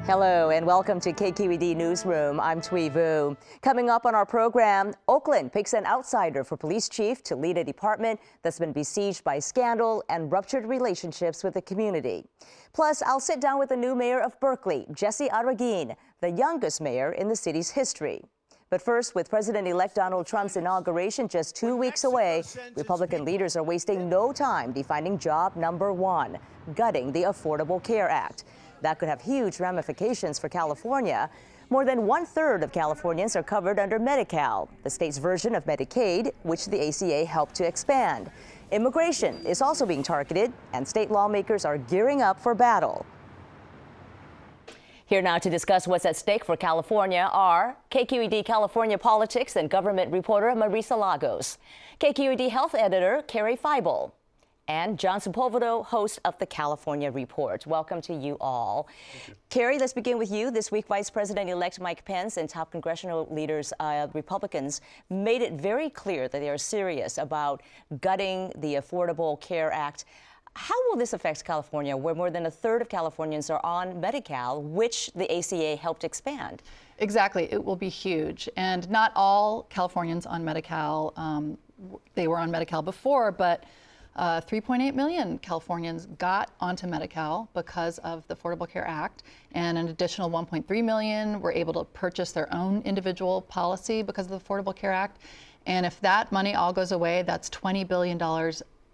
Hello and welcome to KQED Newsroom. I'm Thuy Vu. Coming up on our program, Oakland picks an outsider for police chief to lead a department that's been besieged by scandal and ruptured relationships with the community. Plus, I'll sit down with the new mayor of Berkeley, Mayor Arreguin, the youngest mayor in the city's history. But first, with President-elect Donald Trump's inauguration just 2 weeks away, Republican leaders are wasting no time defining job number one, gutting the Affordable Care Act. That could have huge ramifications for California. More than 1/3 of Californians are covered under Medi-Cal, the state's version of Medicaid, which the ACA helped to expand. Immigration is also being targeted, and state lawmakers are gearing up for battle. Here now to discuss what's at stake for California are KQED California politics and government reporter Marisa Lagos, KQED health editor Carrie Feibel, and John Sepulvado, host of the California Report. Welcome to you all. Carrie, let's begin with you. This week, Vice President-elect Mike Pence and top congressional leaders, Republicans, made it very clear that they are serious about gutting the Affordable Care Act. How will this affect California, where more than 1/3 of Californians are on Medi-Cal, which the ACA helped expand? Exactly. It will be huge. And not all Californians on Medi-Cal, they were on Medi-Cal before, but 3.8 million Californians got onto Medi-Cal because of the Affordable Care Act, and an additional 1.3 million were able to purchase their own individual policy because of the Affordable Care Act. And if that money all goes away, that's $20 billion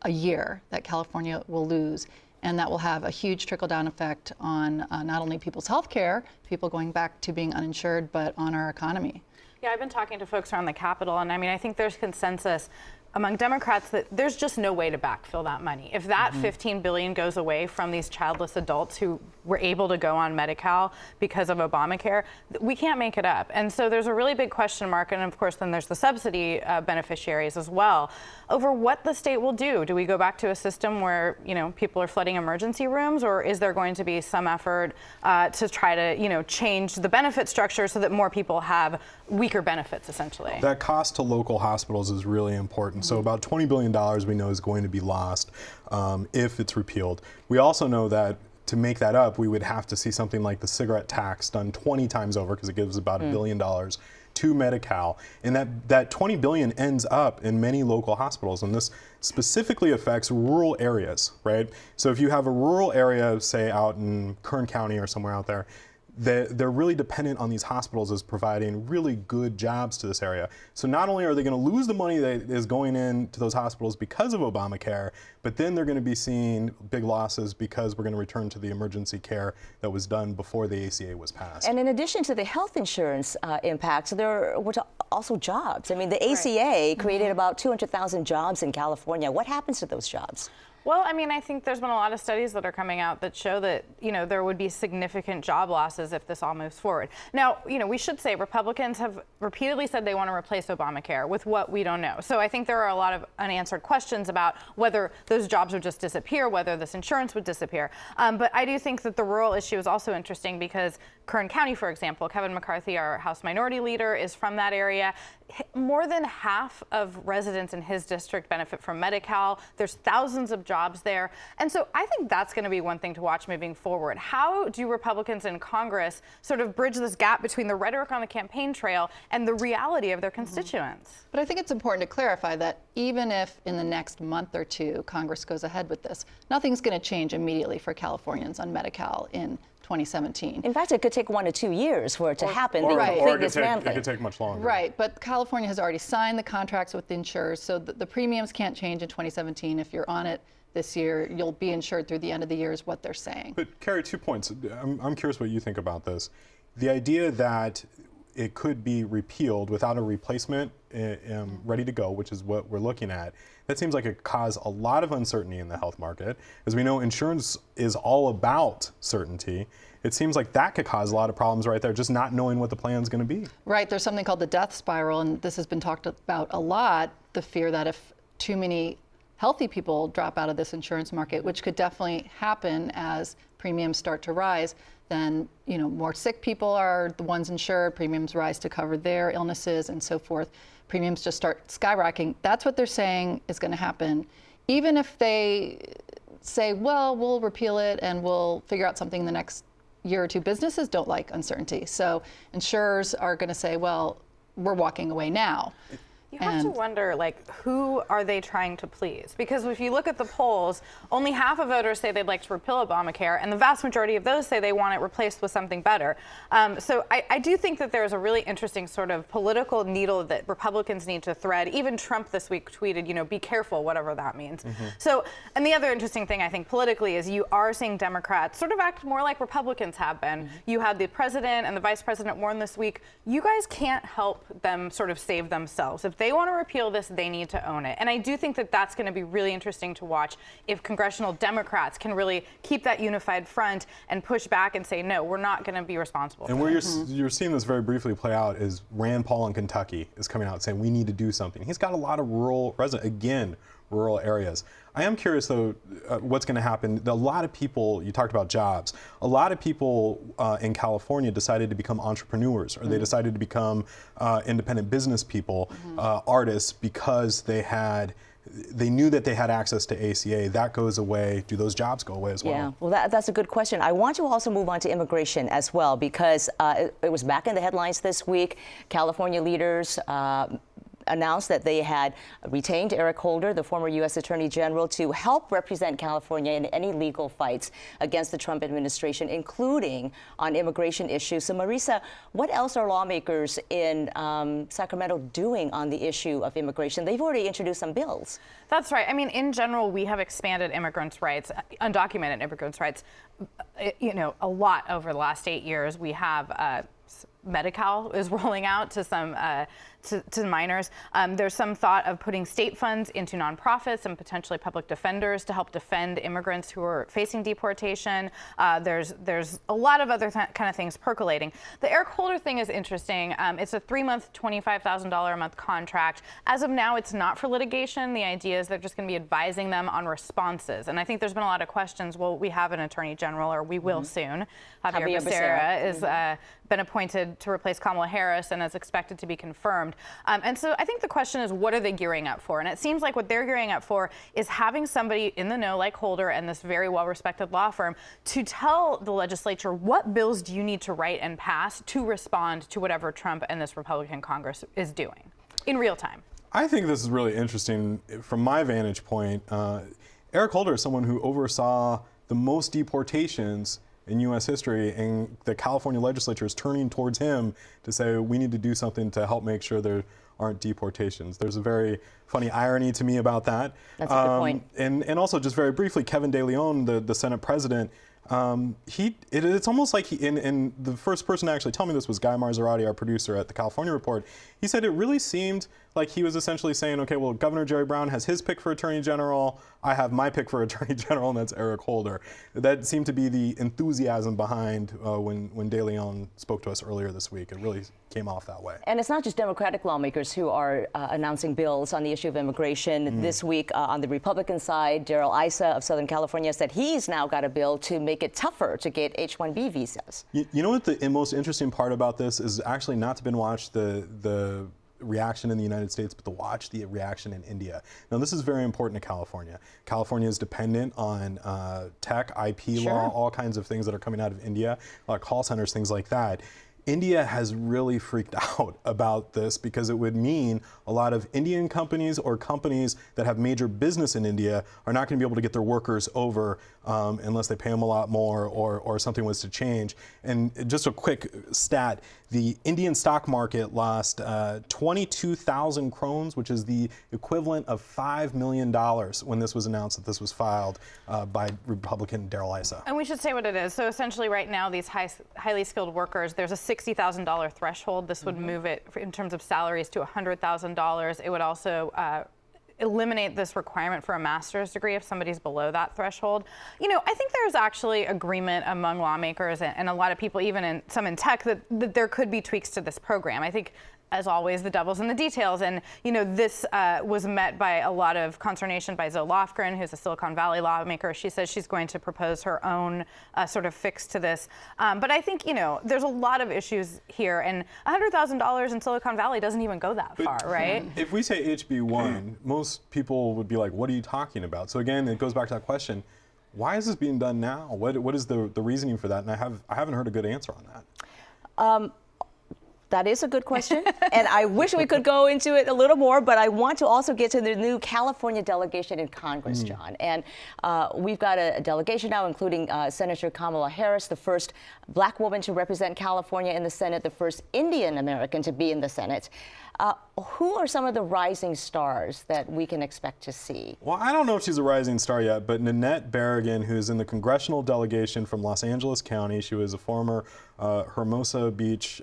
a year that California will lose. And that will have a huge trickle-down effect on not only people's health care, people going back to being uninsured, but on our economy. Yeah, I've been talking to folks around the Capitol, and I think there's consensus among Democrats that there's just no way to backfill that money. If that 15 billion goes away from these childless adults who were able to go on Medi-Cal because of Obamacare, we can't make it up. And so there's a really big question mark, and of course then there's the subsidy beneficiaries as well, over what the state will do. Do we go back to a system where, people are flooding emergency rooms, or is there going to be some effort to try to, change the benefit structure so that more people have weaker benefits, essentially? That cost to local hospitals is really important. So about $20 billion we know is going to be lost if it's repealed. We also know that to make that up, we would have to see something like the cigarette tax done 20 times over, because it gives about $1 billion to Medi-Cal. And that $20 billion ends up in many local hospitals. And this specifically affects rural areas, right? So if you have a rural area, say out in Kern County or somewhere out there, they're really dependent on these hospitals as providing really good jobs to this area. So not only are they going to lose the money that is going into those hospitals because of Obamacare, but then they're going to be seeing big losses because we're going to return to the emergency care that was done before the ACA was passed. And in addition to the health insurance impacts, there were also jobs. The ACA created about 200,000 jobs in California. What happens to those jobs? Well, I think there's been a lot of studies that are coming out that show that, there would be significant job losses if this all moves forward. Now, we should say Republicans have repeatedly said they want to replace Obamacare with what we don't know. So I think there are a lot of unanswered questions about whether those jobs would just disappear, whether this insurance would disappear. But I do think that the rural issue is also interesting because Kern County, for example, Kevin McCarthy, our House Minority Leader, is from that area. More than half of residents in his district benefit from Medi-Cal. There's thousands of jobs there. And so I think that's going to be one thing to watch moving forward. How do Republicans in Congress sort of bridge this gap between the rhetoric on the campaign trail and the reality of their constituents? But I think it's important to clarify that even if in the next month or two Congress goes ahead with this, nothing's going to change immediately for Californians on Medi-Cal in 2017. In fact, it could take 1 to 2 years for it to happen. Or it could take much longer. Right, but California has already signed the contracts with the insurers, so the premiums can't change in 2017. If you're on it this year, you'll be insured through the end of the year is what they're saying. But Carrie, 2 points. I'm curious what you think about this. The idea that it could be repealed without a replacement ready to go, which is what we're looking at, that seems like it caused a lot of uncertainty in the health market. As we know, insurance is all about certainty. It seems like that could cause a lot of problems right there, just not knowing what the plan is going to be. Right, there's something called the death spiral, and this has been talked about a lot, the fear that if too many healthy people drop out of this insurance market, which could definitely happen as premiums start to rise, then more sick people are the ones insured, premiums rise to cover their illnesses and so forth. premiums just start skyrocketing. That's what they're saying is going to happen. Even if they say, well, we'll repeal it and we'll figure out something in the next year or two, businesses don't like uncertainty. So insurers are going to say, well, we're walking away now. You have to wonder, like, who are they trying to please? Because if you look at the polls, only half of voters say they'd like to repeal Obamacare, and the vast majority of those say they want it replaced with something better. So I do think that there's a really interesting sort of political needle that Republicans need to thread. Even Trump this week tweeted, you know, be careful, whatever that means. So, and the other interesting thing, I think, politically is you are seeing Democrats sort of act more like Republicans have been. You had the president and the vice president warn this week, you guys can't help them sort of save themselves. If they want to repeal this, they need to own it. And I do think that that's going to be really interesting to watch if congressional Democrats can really keep that unified front and push back and say, no, we're not going to be responsible. And where you're seeing this very briefly play out is Rand Paul in Kentucky is coming out saying we need to do something. He's got a lot of rural rural areas. I am curious, though, what's going to happen. A lot of people, you talked about jobs, a lot of people in California decided to become entrepreneurs, or they decided to become independent business people, artists, because they knew that they had access to ACA. That goes away. Do those jobs go away as well? Yeah, well, that's a good question. I want to also move on to immigration as well, because it was back in the headlines this week. California leaders announced that they had retained Eric Holder, the former U.S. Attorney General, to help represent California in any legal fights against the Trump administration, including on immigration issues. So, Marisa, what else are lawmakers in Sacramento doing on the issue of immigration? They've already introduced some bills. That's right. I mean, in general, we have expanded immigrants' rights, undocumented immigrants' rights, you know, a lot over the last 8 years. We have Medi-Cal is rolling out to some to minors. There's some thought of putting state funds into nonprofits and potentially public defenders to help defend immigrants who are facing deportation. There's a lot of other kind of things percolating. The Eric Holder thing is interesting. It's a 3-month, $25,000 a month contract. As of now, it's not for litigation. The idea is they're just going to be advising them on responses. And I think there's been a lot of questions. Well, we have an attorney general, or we will soon. Javier Becerra is been appointed to replace Kamala Harris and is expected to be confirmed. And so I think the question is, what are they gearing up for? And it seems like what they're gearing up for is having somebody in the know like Holder and this very well-respected law firm to tell the legislature what bills do you need to write and pass to respond to whatever Trump and this Republican Congress is doing in real time. I think this is really interesting from my vantage point. Eric Holder is someone who oversaw the most deportations in U.S. history, and the California legislature is turning towards him to say we need to do something to help make sure there aren't deportations. There's a very funny irony to me about that. That's a good point. And also, just very briefly, Kevin De Leon, the Senate president, it's almost like and the first person to actually tell me this was Guy Marzorati, our producer at the California Report. He said it really seemed like he was essentially saying, okay, well, Governor Jerry Brown has his pick for Attorney General. I have my pick for Attorney General, and that's Eric Holder. That seemed to be the enthusiasm behind when De Leon spoke to us earlier this week. It really came off that way. And it's not just Democratic lawmakers who are announcing bills on the issue of immigration. This week, on the Republican side, Darrell Issa of Southern California said he's now got a bill to make it tougher to get H-1B visas. You know what the most interesting part about this is actually not to binge watch the reaction in the United States, but to watch the reaction in India. Now, this is very important to California. California is dependent on tech, IP law, all kinds of things that are coming out of India, call centers, things like that. India has really freaked out about this because it would mean a lot of Indian companies or companies that have major business in India are not going to be able to get their workers over unless they pay them a lot more or something was to change. And just a quick stat, the Indian stock market lost 22,000 krones, which is the equivalent of $5 million when this was announced that this was filed by Republican Darrell Issa. And we should say what it is. So essentially right now, these highly skilled workers, there's a $60,000 threshold. This would move it in terms of salaries to $100,000. It would also eliminate this requirement for a master's degree if somebody's below that threshold. You know, I think there's actually agreement among lawmakers and a lot of people, even some in tech, that there could be tweaks to this program. I think as always, the devil's in the details. And, you know, this was met by a lot of consternation by Zoe Lofgren, who's a Silicon Valley lawmaker. She says she's going to propose her own sort of fix to this. But I think, you know, there's a lot of issues here, and $100,000 in Silicon Valley doesn't even go that far, right? If we say HB1, most people would be like, what are you talking about? So again, it goes back to that question. Why is this being done now? What is the reasoning for that? And I haven't heard a good answer on that. That is a good question, and I wish we could go into it a little more, but I want to also get to the new California delegation in Congress, John. And we've got a delegation now, including Senator Kamala Harris, the first black woman to represent California in the Senate, the first Indian American to be in the Senate. Who are some of the rising stars that we can expect to see? Well, I don't know if she's a rising star yet, but Nanette Berrigan, who's in the Congressional Delegation from Los Angeles County, she was a former Hermosa Beach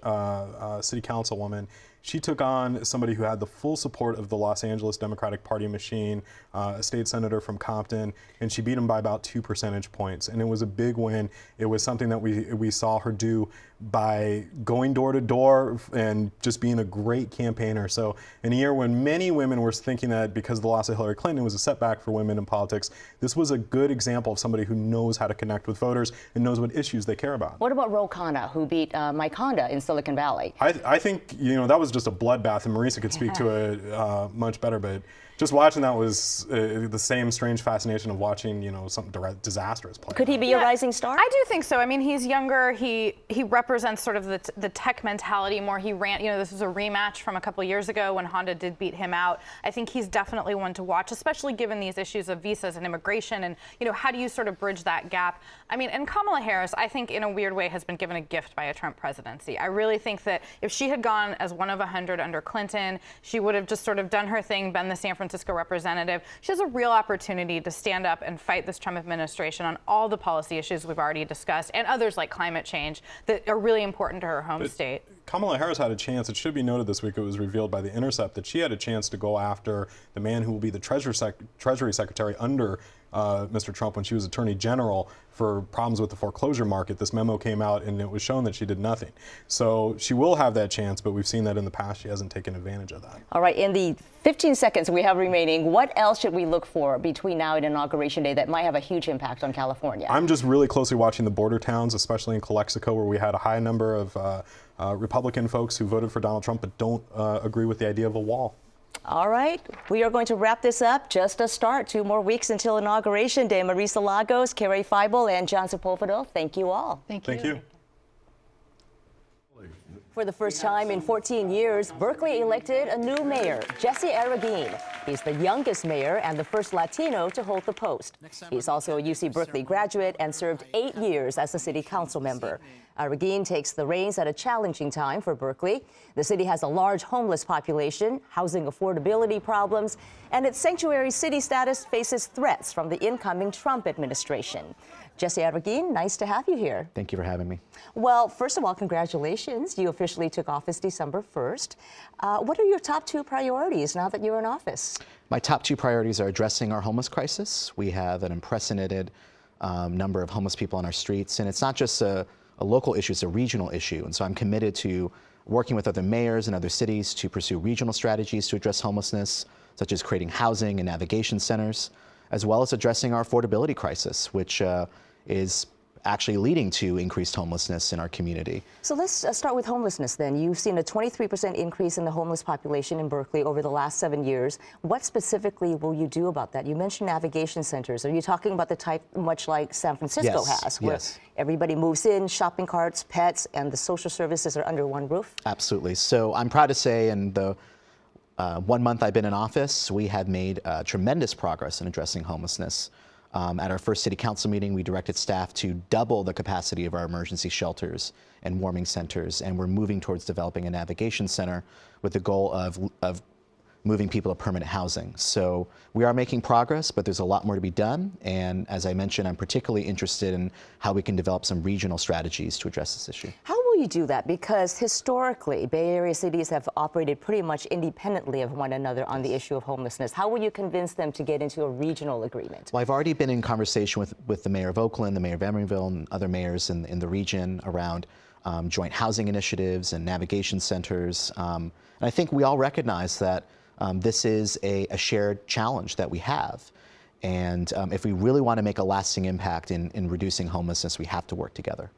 City Councilwoman. She took on somebody who had the full support of the Los Angeles Democratic Party machine, a state senator from Compton, and she beat him by about 2 percentage points. And it was a big win. It was something that we saw her do by going door to door and just being a great campaigner. So in a year when many women were thinking that because of the loss of Hillary Clinton, it was a setback for women in politics, this was a good example of somebody who knows how to connect with voters and knows what issues they care about. What about Ro Khanna, who beat Mike Honda in Silicon Valley? I think, you know, that was just a bloodbath, and Marisa could speak to it much better, but just watching that was the same strange fascination of watching, you know, something disastrous play. Could he be a rising star? I do think so. I mean, he's younger. He represents sort of the tech mentality more. He ran, you know, this was a rematch from a couple years ago when Honda did beat him out. I think he's definitely one to watch, especially given these issues of visas and immigration, and, you know, how do you sort of bridge that gap? I mean, and Kamala Harris, I think in a weird way has been given a gift by a Trump presidency. I really think that if she had gone as one of 100 under Clinton, she would have just sort of done her thing, been the San Francisco representative. She has a real opportunity to stand up and fight this Trump administration on all the policy issues we've already discussed, and others like climate change that are really important to her home state. Kamala Harris had a chance. It should be noted this week, it was revealed by The Intercept that she had a chance to go after the man who will be the Treasury Secretary under Mr. Trump when she was Attorney General for problems with the foreclosure market. This memo came out and it was shown that she did nothing. So she will have that chance, but we've seen that in the past she hasn't taken advantage of that. All right, in the 15 seconds we have remaining, what else should we look for between now and Inauguration Day that might have a huge impact on California? I'm just really closely watching the border towns, especially in Calexico, where we had a high number of Republican folks who voted for Donald Trump but don't agree with the idea of a wall. All right, we are going to wrap this up. Just a start. 2 more weeks until Inauguration Day. Marisa Lagos, Carrie Feibel, and John Sepulvado, thank you all. Thank you. Thank you. For the first time in 14 years, Berkeley elected a new mayor, Jesse Arreguin. He's the youngest mayor and the first Latino to hold the post. He's also a UC Berkeley graduate and served 8 years as a city council member. Arreguin takes the reins at a challenging time for Berkeley. The city has a large homeless population, housing affordability problems, and its sanctuary city status faces threats from the incoming Trump administration. Jesse Arreguin, nice to have you here. Thank you for having me. Well, first of all, congratulations. You officially took office December 1st. What are your top 2 priorities now that you're in office? My top 2 priorities are addressing our homeless crisis. We have an unprecedented number of homeless people on our streets, and it's not just a local issue, it's a regional issue. And so I'm committed to working with other mayors and other cities to pursue regional strategies to address homelessness, such as creating housing and navigation centers, as well as addressing our affordability crisis, which is actually leading to increased homelessness in our community. So let's start with homelessness then. You've seen a 23% increase in the homeless population in Berkeley over the last 7 years. What specifically will you do about that? You mentioned navigation centers. Are you talking about the type much like San Francisco has, where everybody moves in, shopping carts, pets, and the social services are under one roof? Absolutely. So I'm proud to say in the 1 month I've been in office, we have made tremendous progress in addressing homelessness. At our first city council meeting, we directed staff to double the capacity of our emergency shelters and warming centers, and we're moving towards developing a navigation center with the goal of moving people to permanent housing. So we are making progress, but there's a lot more to be done. And as I mentioned, I'm particularly interested in how we can develop some regional strategies to address this issue. How will you do that? Because historically, Bay Area cities have operated pretty much independently of one another on the issue of homelessness. How will you convince them to get into a regional agreement? Well, I've already been in conversation with the mayor of Oakland, the mayor of Emeryville, and other mayors in the region around joint housing initiatives and navigation centers. And I think we all recognize that this is a shared challenge that we have. And if we really want to make a lasting impact in reducing homelessness, we have to work together.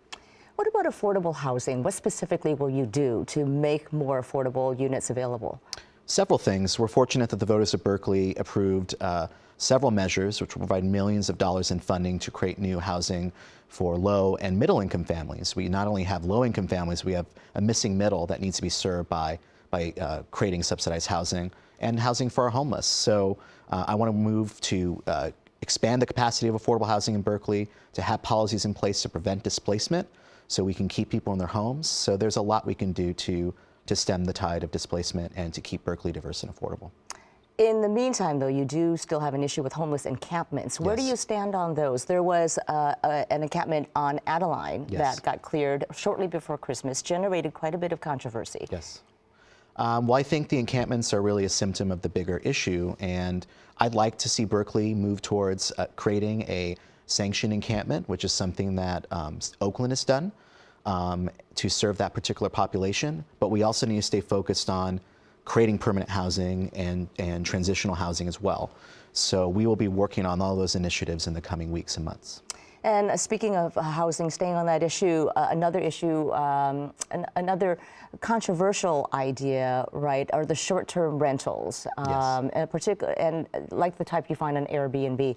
What about affordable housing? What specifically will you do to make more affordable units available? Several things. We're fortunate that the voters of Berkeley approved several measures which will provide millions of dollars in funding to create new housing for low and middle income families. We not only have low income families, we have a missing middle that needs to be served by creating subsidized housing and housing for our homeless. So I want to move to expand the capacity of affordable housing in Berkeley, to have policies in place to prevent displacement so we can keep people in their homes. So there's a lot we can do to stem the tide of displacement and to keep Berkeley diverse and affordable. In the meantime, though, you do still have an issue with homeless encampments. Where do you stand on those? There was an encampment on Adeline that got cleared shortly before Christmas, generated quite a bit of controversy. Yes. Well, I think the encampments are really a symptom of the bigger issue, and I'd like to see Berkeley move towards creating a sanctioned encampment, which is something that Oakland has done to serve that particular population. But we also need to stay focused on creating permanent housing and transitional housing as well. So we will be working on all those initiatives in the coming weeks and months. And speaking of housing, staying on that issue, another issue, another controversial idea, right, are the short-term rentals, and like the type you find on Airbnb.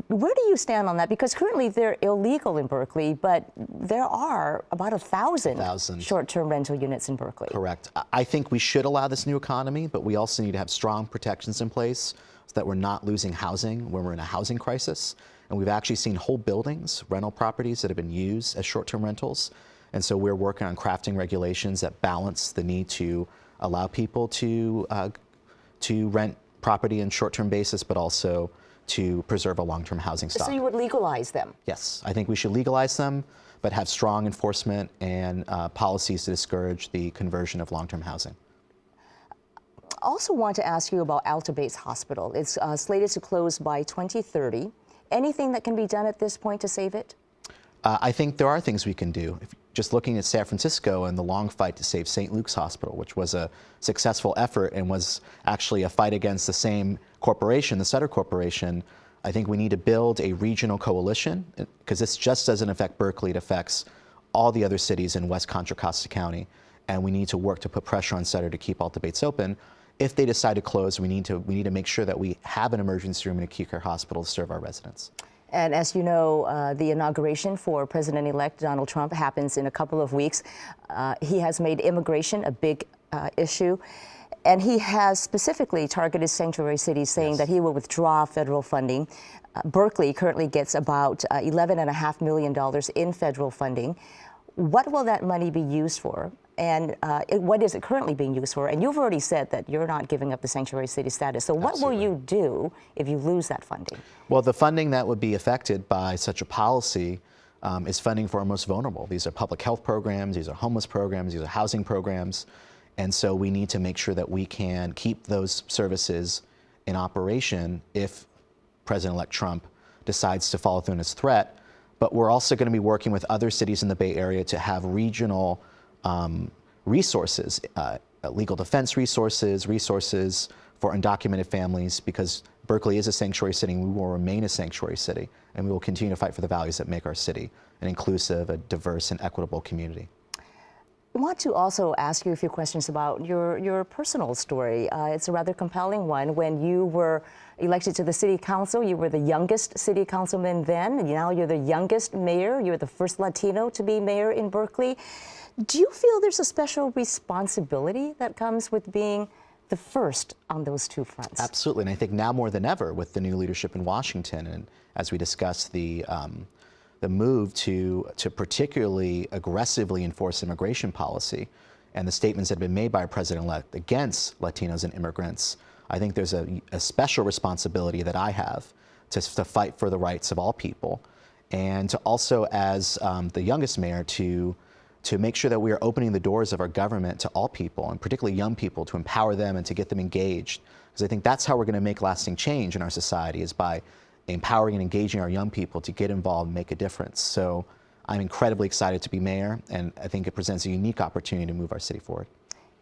Where do you stand on that? Because currently they're illegal in Berkeley, but there are about 1,000 short-term rental units in Berkeley. Correct. I think we should allow this new economy, but we also need to have strong protections in place so that we're not losing housing when we're in a housing crisis. And we've actually seen whole buildings, rental properties that have been used as short-term rentals. And so we're working on crafting regulations that balance the need to allow people to rent property in short-term basis, but also to preserve a long-term housing stock. So you would legalize them? Yes, I think we should legalize them, but have strong enforcement and policies to discourage the conversion of long-term housing. I also want to ask you about Alta-based hospital. It's slated to close by 2030. Anything that can be done at this point to save it? I think there are things we can do. Just looking at San Francisco and the long fight to save St. Luke's Hospital, which was a successful effort and was actually a fight against the same corporation, the Sutter Corporation. I think we need to build a regional coalition, because this just doesn't affect Berkeley, it affects all the other cities in West Contra Costa County. And we need to work to put pressure on Sutter to keep all debates open. If they decide to close, we need to make sure that we have an emergency room in acute care hospital to serve our residents. And as you know, the inauguration for President-elect Donald Trump happens in a couple of weeks. He has made immigration a big issue, and he has specifically targeted sanctuary cities, saying that he will withdraw federal funding. Berkeley currently gets about $11.5 million in federal funding. What will that money be used for? And what is it currently being used for? And you've already said that you're not giving up the sanctuary city status. So what will you do if you lose that funding? Well, the funding that would be affected by such a policy is funding for our most vulnerable. These are public health programs, these are homeless programs, these are housing programs. And so we need to make sure that we can keep those services in operation if President-elect Trump decides to follow through on his threat. But we're also going to be working with other cities in the Bay Area to have regional resources, legal defense resources for undocumented families, because Berkeley is a sanctuary city and we will remain a sanctuary city, and we will continue to fight for the values that make our city an inclusive, a diverse, and equitable community. I want to also ask you a few questions about your personal story. It's a rather compelling one. When you were elected to the city council, you were the youngest city councilman then, and now you're the youngest mayor. You're the first Latino to be mayor in Berkeley. Do you feel there's a special responsibility that comes with being the first on those two fronts? Absolutely, and I think now more than ever with the new leadership in Washington, and as we discussed the move to particularly aggressively enforce immigration policy and the statements that have been made by our president-elect against Latinos and immigrants, I think there's a special responsibility that I have to fight for the rights of all people, and to also, as the youngest mayor, to make sure that we are opening the doors of our government to all people, and particularly young people, to empower them and to get them engaged. Because I think that's how we're going to make lasting change in our society, is by empowering and engaging our young people to get involved and make a difference. So I'm incredibly excited to be mayor, and I think it presents a unique opportunity to move our city forward.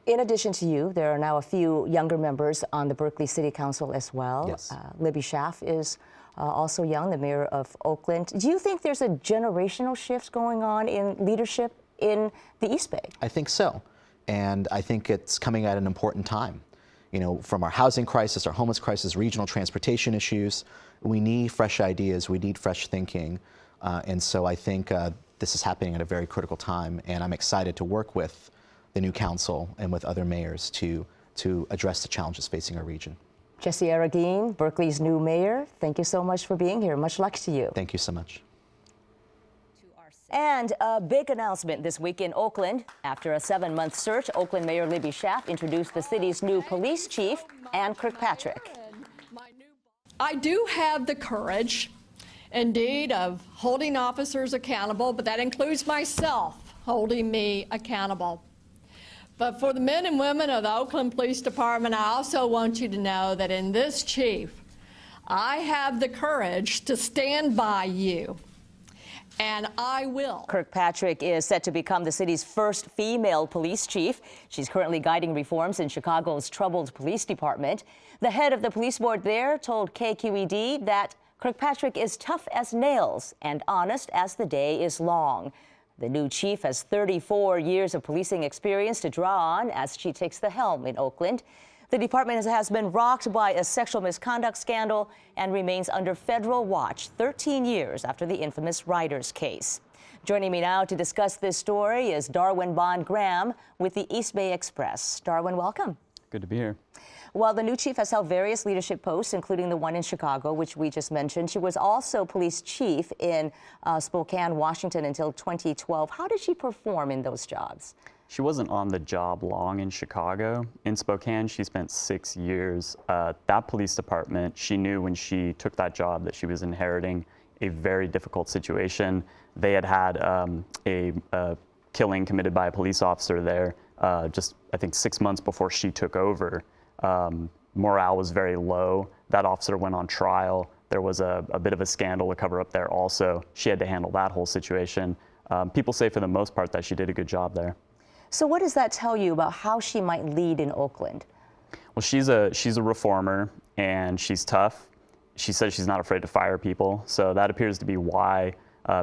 In addition to you, there are now a few younger members on the Berkeley City Council as well. Yes. Libby Schaaf is also young, the mayor of Oakland. Do you think there's a generational shift going on in leadership in the East Bay? I think so, and I think it's coming at an important time. You know, from our housing crisis, our homeless crisis, regional transportation issues, we need fresh ideas, we need fresh thinking, and so I think this is happening at a very critical time, and I'm excited to work with the new council and with other mayors to address the challenges facing our region. Jesse Arreguin, Berkeley's new mayor, thank you so much for being here. Much luck to you. Thank you so much. And a big announcement this week in Oakland. After a 7-month search, Oakland Mayor Libby Schaaf introduced the city's new police chief, Ann Kirkpatrick. I do have the courage, indeed, of holding officers accountable, but that includes myself holding me accountable. But for the men and women of the Oakland Police Department, I also want you to know that in this chief, I have the courage to stand by you, and I will. Kirkpatrick is set to become the city's first female police chief. She's currently guiding reforms in Chicago's troubled police department. The head of the police board there told KQED that Kirkpatrick is tough as nails and honest as the day is long. The new chief has 34 years of policing experience to draw on as she takes the helm in Oakland. The department has been rocked by a sexual misconduct scandal and remains under federal watch 13 years after the infamous Riders case. Joining me now to discuss this story is Darwin Bond Graham with the East Bay Express. Darwin, welcome. Good to be here. Well, the new chief has held various leadership posts, including the one in Chicago, which we just mentioned. She was also police chief in Spokane, Washington until 2012. How did she perform in those jobs? She wasn't on the job long in Chicago. In Spokane, she spent 6 years. That police department, she knew when she took that job that she was inheriting a very difficult situation. They had had a killing committed by a police officer there just, I think, 6 months before she took over. Morale was very low. That officer went on trial. There was a bit of a scandal to cover up there also. She had to handle that whole situation. People say for the most part that she did a good job there. So what does that tell you about how she might lead in Oakland? Well, she's a reformer and she's tough. She says she's not afraid to fire people. So that appears to be why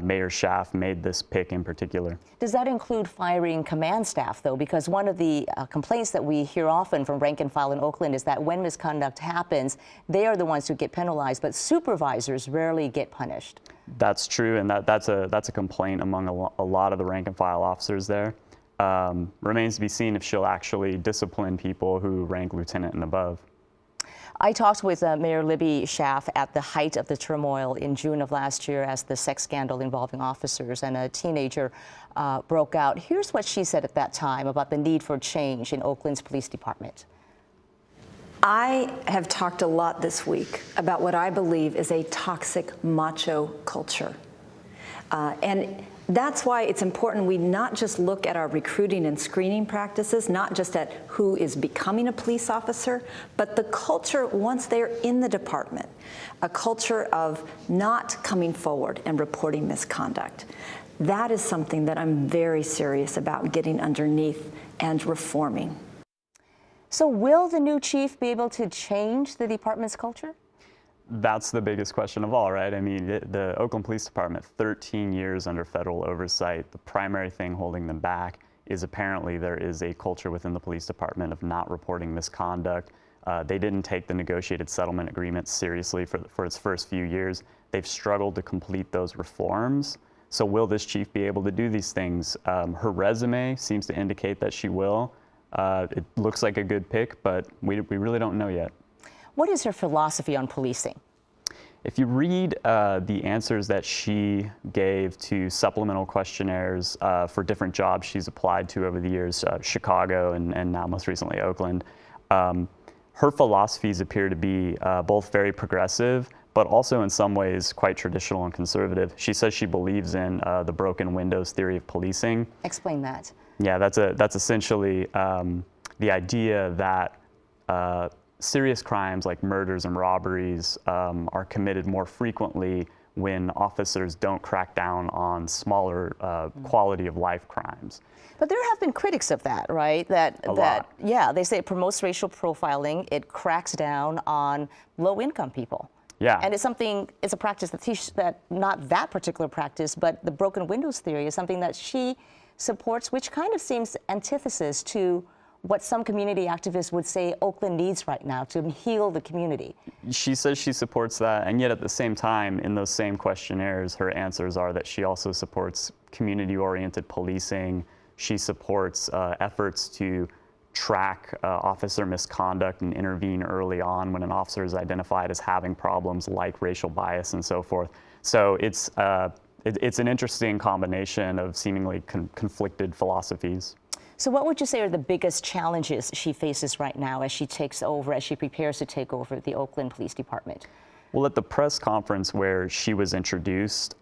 Mayor Schaaf made this pick in particular. Does that include firing command staff, though? Because one of the complaints that we hear often from rank and file in Oakland is that when misconduct happens, they are the ones who get penalized, but supervisors rarely get punished. That's true, and that's a complaint among a lot of the rank and file officers there. Remains to be seen if she'll actually discipline people who rank lieutenant and above. I talked with Mayor Libby Schaaf at the height of the turmoil in June of last year as the sex scandal involving officers and a teenager broke out. Here's what she said at that time about the need for change in Oakland's police department. I have talked a lot this week about what I believe is a toxic macho culture. And that's why it's important we not just look at our recruiting and screening practices, not just at who is becoming a police officer, but the culture once they're in the department, a culture of not coming forward and reporting misconduct. That is something that I'm very serious about getting underneath and reforming. So will the new chief be able to change the department's culture? That's the biggest question of all, right? I mean, the Oakland Police Department, 13 years under federal oversight. The primary thing holding them back is apparently there is a culture within the police department of not reporting misconduct. They didn't take the negotiated settlement agreement seriously for its first few years. They've struggled to complete those reforms. So will this chief be able to do these things? Her resume seems to indicate that she will. It looks like a good pick, but we really don't know yet. What is her philosophy on policing? If you read the answers that she gave to supplemental questionnaires for different jobs she's applied to over the years, Chicago and now most recently Oakland, her philosophies appear to be both very progressive, but also in some ways quite traditional and conservative. She says she believes in the broken windows theory of policing. Explain that. Yeah, that's essentially the idea that serious crimes like murders and robberies are committed more frequently when officers don't crack down on smaller quality of life crimes. But there have been critics of that, right? Yeah, they say it promotes racial profiling. It cracks down on low-income people. Yeah. And it's a practice that not that particular practice, but the broken windows theory is something that she supports, which kind of seems antithesis to what some community activists would say Oakland needs right now to heal the community. She says she supports that, and yet at the same time, in those same questionnaires, her answers are that she also supports community-oriented policing. She supports efforts to track officer misconduct and intervene early on when an officer is identified as having problems like racial bias and so forth. So it's an interesting combination of seemingly conflicted philosophies. So what would you say are the biggest challenges she faces right now as she prepares to take over the Oakland Police Department? Well, at the press conference where she was introduced,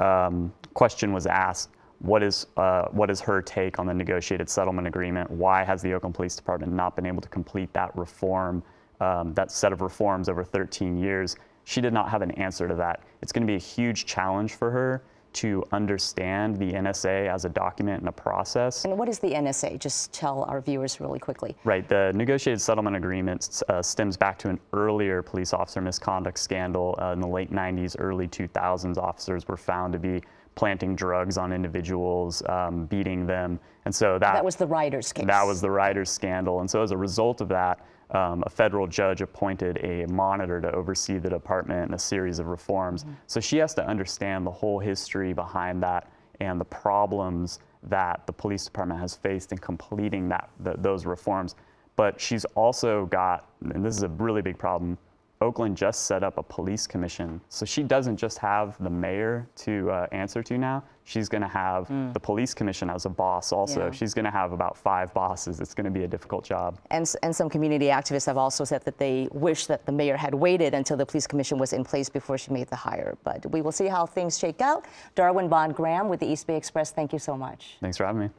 question was asked, what is her take on the negotiated settlement agreement? Why has the Oakland Police Department not been able to complete that reform, that set of reforms over 13 years? She did not have an answer to that. It's going to be a huge challenge for her to understand the NSA as a document and a process. And what is the NSA? Just tell our viewers really quickly. Right, the negotiated settlement agreement stems back to an earlier police officer misconduct scandal in the late 90s, early 2000s. Officers were found to be planting drugs on individuals, beating them. And so that was the Riders case. That was the Riders scandal. And so as a result of that, a federal judge appointed a monitor to oversee the department and a series of reforms. So she has to understand the whole history behind that and the problems that the police department has faced in completing those reforms. But she's also got, and this is a really big problem, Oakland just set up a police commission. So she doesn't just have the mayor to answer to now. She's going to have the police commission as a boss also. Yeah. She's going to have about 5 bosses. It's going to be a difficult job. And some community activists have also said that they wish that the mayor had waited until the police commission was in place before she made the hire. But we will see how things shake out. Darwin Bond-Graham with the East Bay Express, thank you so much. Thanks for having me.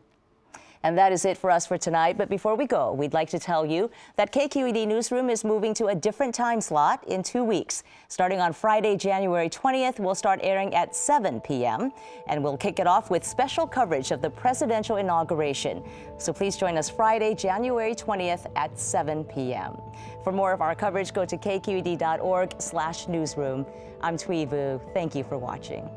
And that is it for us for tonight. But before we go, we'd like to tell you that KQED Newsroom is moving to a different time slot in 2 weeks. Starting on Friday, January 20th, we'll start airing at 7 p.m. And we'll kick it off with special coverage of the presidential inauguration. So please join us Friday, January 20th at 7 p.m. For more of our coverage, go to kqed.org/newsroom. I'm Thuy Vu. Thank you for watching.